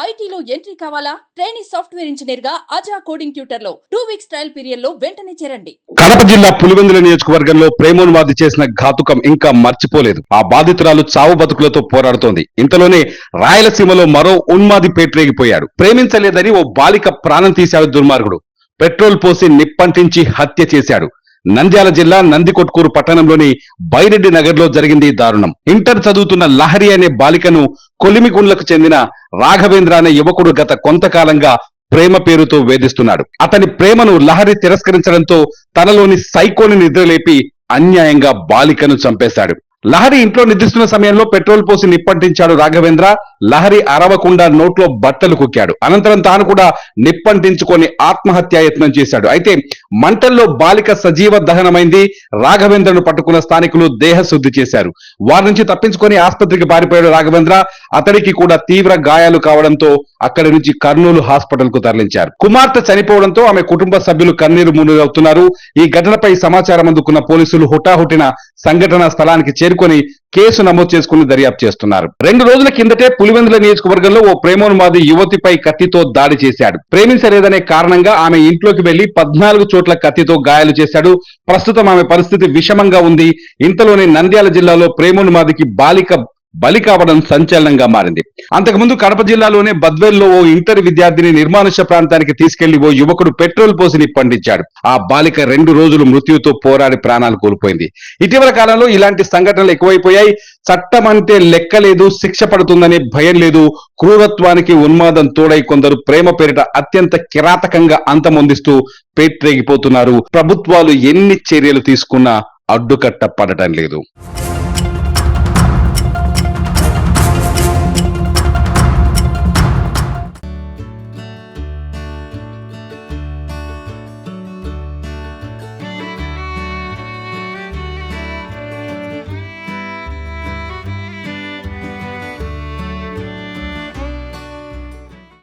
ఐటీలో ఎంట్రీ కావాలా? Trainee software engineer గా అజా కోడింగ్ ట్యూటర్ లో 2 వీక్స్ ట్రయల్ పీరియడ్ లో వెంటనే చేరండి. కడప జిల్లా పులివెందుల నియోజకవర్గంలో ప్రేమోన్మాది చేసిన ఘాతుకం ఇంకా మర్చిపోలేదు. ఆ బాధితురాలు చావు బతుకులతో పోరాడుతోంది. ఇంతలోనే రాయలసీమలో మరో ఉన్మాది పేట్రేగిపోయాడు. ప్రేమించలేదని ఓ బాలిక ప్రాణం తీశాడు దుర్మార్గుడు. పెట్రోల్ పోసి నిప్పంటించి హత్య చేశాడు. నంద్యాల జిల్లా నందికొట్కూరు పట్టణంలోని బైరెడ్డి నగర్ లో జరిగింది ఈ దారుణం. ఇంటర్ చదువుతున్న లహరి అనే బాలికను కొలిమిగుండ్లకు చెందిన రాఘవేంద్ర అనే యువకుడు గత కొంతకాలంగా ప్రేమ పేరుతో వేధిస్తున్నాడు. అతని ప్రేమను లహరి తిరస్కరించడంతో తనలోని సైకోని నిద్రలేపి అన్యాయంగా బాలికను చంపేశాడు. లహరి ఇంట్లో నిద్రిస్తున్న సమయంలో పెట్రోల్ పోసి నిప్పంటించాడు రాఘవేంద్ర. లహరి అరవకుండా నోట్లో బట్టలు కుక్కాడు. అనంతరం తాను కూడా నిప్పంటించుకొని ఆత్మహత్యా యత్నం చేశాడు. అయితే మంటల్లో బాలిక సజీవ దహనమైంది. రాఘవేంద్రను పట్టుకున్న స్థానికులు దేహశుద్ధి చేశారు. వారి నుంచి తప్పించుకొని ఆసుపత్రికి పారిపోయాడు రాఘవేంద్ర. అతడికి కూడా తీవ్ర గాయాలు కావడంతో అక్కడి నుంచి కర్నూలు హాస్పిటల్ కు తరలించారు. కుమార్తె చనిపోవడంతో ఆమె కుటుంబ సభ్యులు కన్నీరు మున్నీరవుతున్నారు. ఈ ఘటనపై సమాచారం అందుకున్న పోలీసులు హుటాహుటిన సంఘటనా స్థలానికి చేరుకొని కేసు నమోదు చేసుకుని దర్యాప్తు చేస్తున్నారు. 2 రోజుల కిందటే పులివెందుల నియోజకవర్గంలో ఓ ప్రేమోన్మాది యువతిపై కత్తితో దాడి చేశాడు. ప్రేమించలేదనే కారణంగా ఆమె ఇంట్లోకి వెళ్లి 14 చోట్ల కత్తితో గాయాలు చేశాడు. ప్రస్తుతం ఆమె పరిస్థితి విషమంగా ఉంది. ఇంతలోనే నంద్యాల జిల్లాలో ప్రేమోన్మాదికి బాలిక బలి కావడం సంచలనంగా మారింది. అంతకుముందు కడప జిల్లాలోనే బద్వేల్లో ఓ ఇంటర్ విద్యార్థిని నిర్మానుష్య ప్రాంతానికి తీసుకెళ్లి ఓ యువకుడు పెట్రోల్ పోసి నిప్పంటించాడు. ఆ బాలిక 2 రోజులు మృత్యుతో పోరాడి ప్రాణాలు కోల్పోయింది. ఇటీవల కాలంలో ఇలాంటి సంఘటనలు ఎక్కువైపోయాయి. చట్టం అంటే లెక్కలేదు, శిక్ష పడుతుందనే భయం లేదు. క్రూరత్వానికి ఉన్మాదం తోడై కొందరు ప్రేమ పేరిట అత్యంత కిరాతకంగా అంతమొందిస్తూ పేట్రేగిపోతున్నారు. ప్రభుత్వాలు ఎన్ని చర్యలు తీసుకున్నా అడ్డుకట్ట పడటం లేదు.